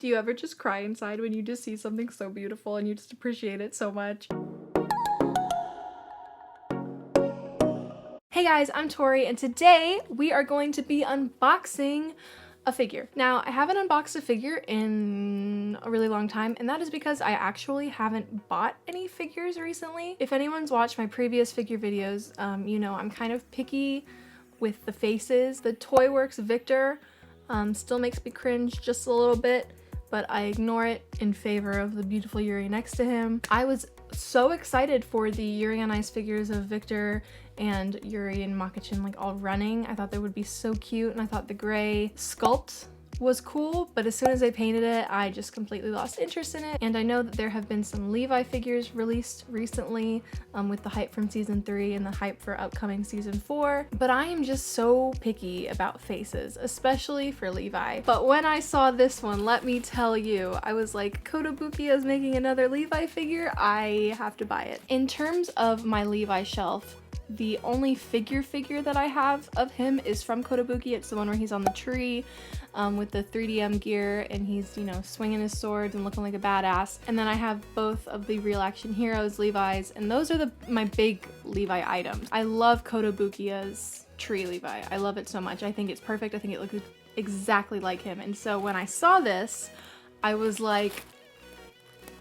Do you ever just cry inside when you just see something so beautiful and you just appreciate it so much? Hey guys, I'm Tori, and today we are going to be unboxing a figure. Now, I haven't unboxed a figure in a really long time, and that is because I actually haven't bought any figures recently. If anyone's watched my previous figure videos, you know I'm kind of picky with the faces. The Toyworks Victor still makes me cringe just a little bit, but I ignore it in favor of the beautiful Yuri next to him. I was so excited for the Yuri on Ice figures of Victor and Yuri and Makichin like all running. I thought they would be so cute, and I thought the gray sculpt was cool, but as soon as they painted it, I just completely lost interest in it. And I know that there have been some Levi figures released recently with the hype from season 3 and the hype for upcoming season 4, but I am just so picky about faces, especially for Levi. But when I saw this one, let me tell you, I was like, Kotobukiya is making another Levi figure, I have to buy it. In terms of my Levi shelf, the only figure that I have of him is from Kotobukiya. It's the one where he's on the tree with the 3DM gear and he's, you know, swinging his swords and looking like a badass. And then I have both of the Real Action Heroes Levi's, and those are my big Levi items. I love Kotobukiya's tree Levi. I love it so much. I think it's perfect. I think it looks exactly like him. And so when I saw this, I was like,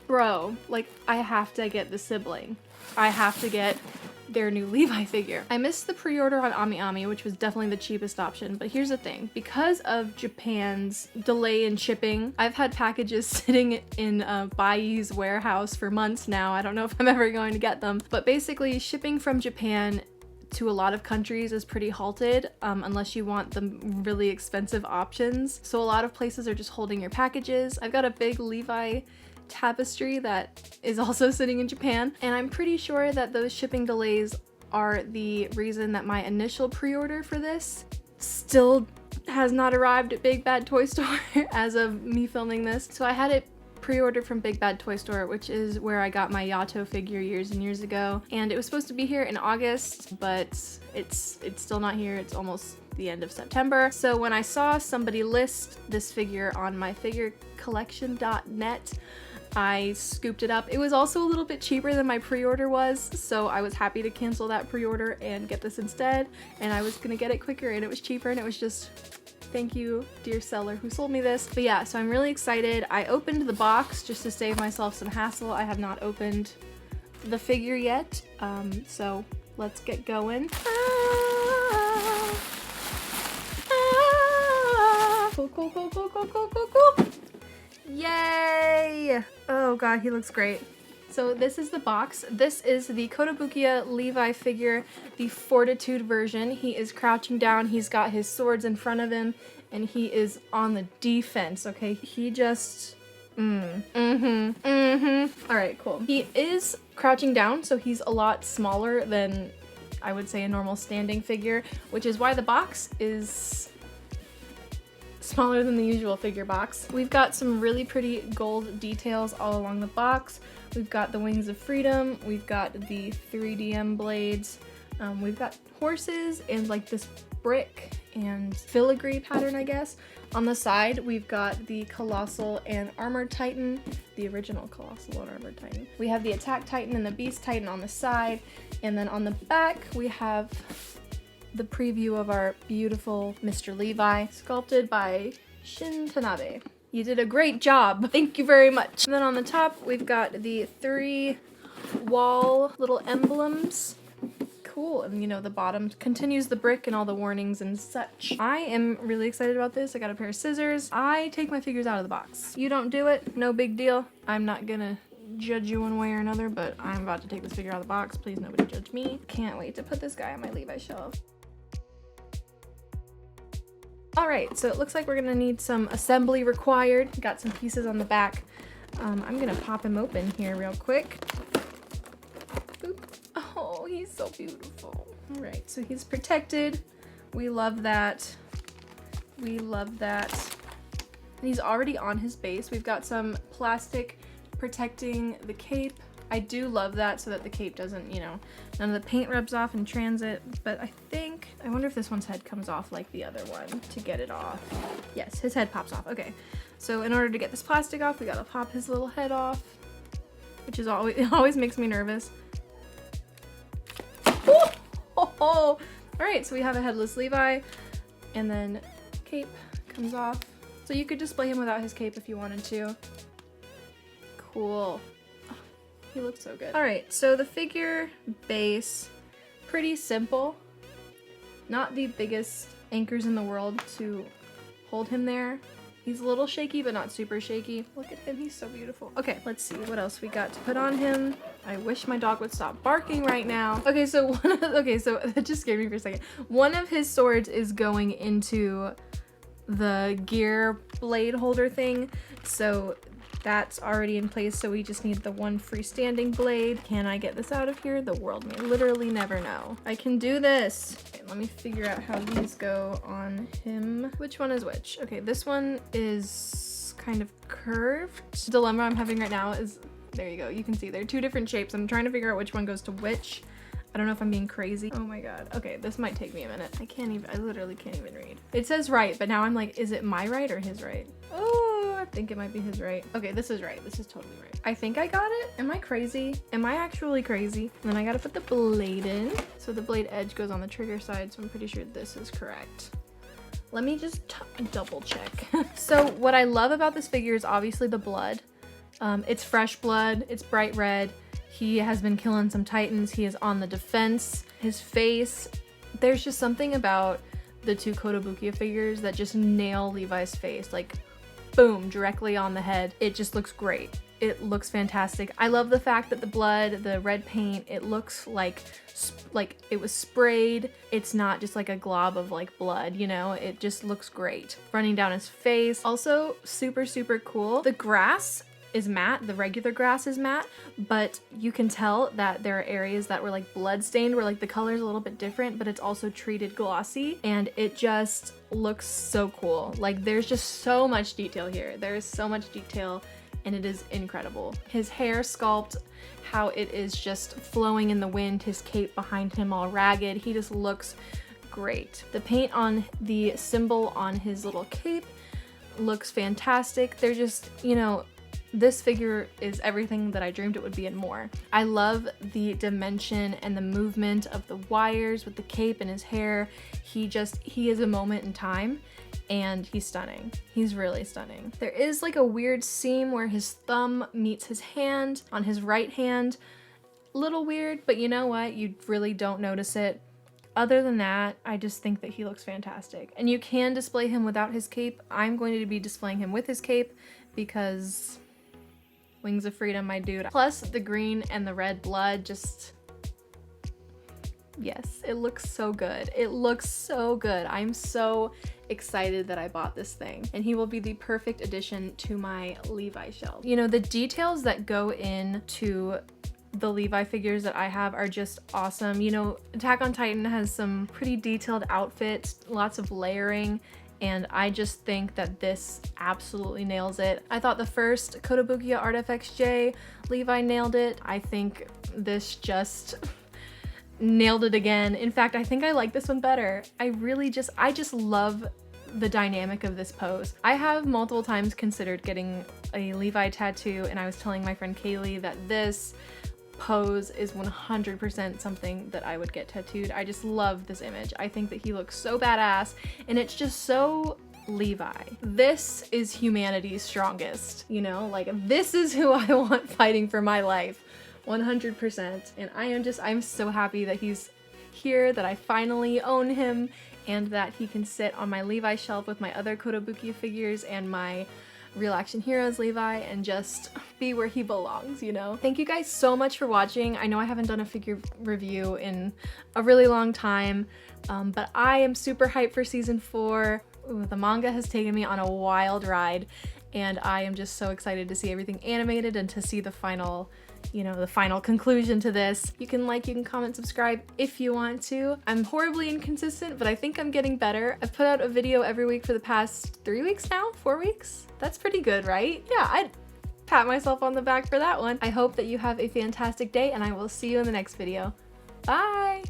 bro, like, I have to get the sibling. I have to get their new Levi figure. I missed the pre-order on AmiAmi, which was definitely the cheapest option, but here's the thing. Because of Japan's delay in shipping, I've had packages sitting in Bai's warehouse for months now. I don't know if I'm ever going to get them, but basically shipping from Japan to a lot of countries is pretty halted unless you want the really expensive options. So a lot of places are just holding your packages. I've got a big Levi tapestry that is also sitting in Japan, and I'm pretty sure that those shipping delays are the reason that my initial pre-order for this still has not arrived at Big Bad Toy Store as of me filming this. So I had it pre-ordered from Big Bad Toy Store, which is where I got my Yato figure years and years ago, and it was supposed to be here in August, but it's still not here. It's almost the end of September. So when I saw somebody list this figure on myfigurecollection.net, I scooped it up. It was also a little bit cheaper than my pre-order was, so I was happy to cancel that pre-order and get this instead, and I was gonna get it quicker and it was cheaper, and it was just, thank you, dear seller who sold me this. But yeah, so I'm really excited. I opened the box just to save myself some hassle. I have not opened the figure yet, so let's get going. Cool. Yay! Oh god, he looks great. So this is the box. This is the Kotobukiya Levi figure, the Fortitude version. He is crouching down, he's got his swords in front of him, and he is on the defense, okay? He just... Alright, cool. He is crouching down, so he's a lot smaller than, I would say, a normal standing figure, which is why the box is smaller than the usual figure box. We've got some really pretty gold details all along the box. We've got the Wings of Freedom, we've got the 3DM blades, we've got horses and like this brick and filigree pattern, I guess. On the side, we've got the Colossal and Armored Titan, the original Colossal and Armored Titan. We have the Attack Titan and the Beast Titan on the side, and then on the back, we have the preview of our beautiful Mr. Levi, sculpted by Shin Tanabe. You did a great job. Thank you very much. And then on the top, we've got the 3 wall little emblems. Cool. And you know, the bottom continues the brick and all the warnings and such. I am really excited about this. I got a pair of scissors. I take my figures out of the box. You don't do it, no big deal. I'm not gonna judge you one way or another, but I'm about to take this figure out of the box. Please nobody judge me. Can't wait to put this guy on my Levi shelf. Alright, so it looks like we're gonna need some assembly required. Got some pieces on the back. I'm gonna pop him open here real quick. Boop. Oh, he's so beautiful. Alright, so he's protected. We love that. We love that. And he's already on his base. We've got some plastic protecting the cape. I do love that so that the cape doesn't, you know, none of the paint rubs off in transit, but I wonder if this one's head comes off like the other one to get it off. Yes, his head pops off, okay. So in order to get this plastic off, we gotta pop his little head off, which is always, it always makes me nervous. Oh! All right, so we have a headless Levi, and then cape comes off. So you could display him without his cape if you wanted to. Cool. Oh, he looks so good. All right, so the figure base, pretty simple. Not the biggest anchors in the world to hold him there. He's a little shaky, but not super shaky. Look at him, he's so beautiful. Okay, let's see what else we got to put on him. I wish my dog would stop barking right now. Okay, so that just scared me for a second. One of his swords is going into the gear blade holder thing, so that's already in place, so we just need the one freestanding blade. Can I get this out of here? The world may literally never know. I can do this. Okay, let me figure out how these go on him. Which one is which? Okay, this one is kind of curved. The dilemma I'm having right now is, there you go, you can see they're two different shapes. I'm trying to figure out which one goes to which. I don't know if I'm being crazy. Oh my god. Okay, this might take me a minute. I literally can't even read. It says right, but now I'm like, is it my right or his right? Oh, I think it might be his right. Okay, this is right. This is totally right. I think I got it. Am I crazy? Am I actually crazy? And then I gotta put the blade in. So the blade edge goes on the trigger side, so I'm pretty sure this is correct. Let me just double check. So what I love about this figure is obviously the blood. It's fresh blood, it's bright red. He has been killing some titans. He is on the defense. His face, there's just something about the two Kotobukiya figures that just nail Levi's face. Like, boom, directly on the head. It just looks great. It looks fantastic. I love the fact that the blood, the red paint, it looks like it was sprayed. It's not just like a glob of like blood, you know? It just looks great. Running down his face. Also, super, super cool. The grass is matte, the regular grass is matte, but you can tell that there are areas that were like blood stained where like the color is a little bit different, but it's also treated glossy, and it just looks so cool. Like, there's just so much detail here. There is so much detail, and it is incredible. His hair sculpt, how it is just flowing in the wind, his cape behind him all ragged, he just looks great. The paint on the symbol on his little cape looks fantastic. They're just, you know, this figure is everything that I dreamed it would be and more. I love the dimension and the movement of the wires with the cape and his hair. He is a moment in time, and he's stunning. He's really stunning. There is like a weird seam where his thumb meets his hand on his right hand. Little weird, but you know what? You really don't notice it. Other than that, I just think that he looks fantastic. And you can display him without his cape. I'm going to be displaying him with his cape because wings of freedom, my dude. Plus the green and the red blood, just, yes, it looks so good. It looks so good. I'm so excited that I bought this thing, and he will be the perfect addition to my Levi shelf. You know, the details that go into the Levi figures that I have are just awesome. You know, Attack on Titan has some pretty detailed outfits, lots of layering, and I just think that this absolutely nails it. I thought the first Kotobukiya ARTFX J Levi nailed it. I think this just nailed it again. In fact, I think I like this one better. I just love the dynamic of this pose. I have multiple times considered getting a Levi tattoo, and I was telling my friend Kaylee that this pose is 100% something that I would get tattooed. I just love this image. I think that he looks so badass, and it's just so Levi. This is humanity's strongest, you know? Like, this is who I want fighting for my life, 100%. And I'm so happy that he's here, that I finally own him, and that he can sit on my Levi shelf with my other Kotobukiya figures and my Real Action Heroes Levi and just be where he belongs, you know? Thank you guys so much for watching. I know I haven't done a figure review in a really long time, but I am super hyped for season 4. Ooh, the manga has taken me on a wild ride, and I am just so excited to see everything animated and to see the final, you know, the final conclusion to this. You can like, you can comment, subscribe if you want to. I'm horribly inconsistent, but I think I'm getting better. I've put out a video every week for the past 3 weeks now, 4 weeks. That's pretty good, right? Yeah, I'd pat myself on the back for that one. I hope that you have a fantastic day, and I will see you in the next video. Bye!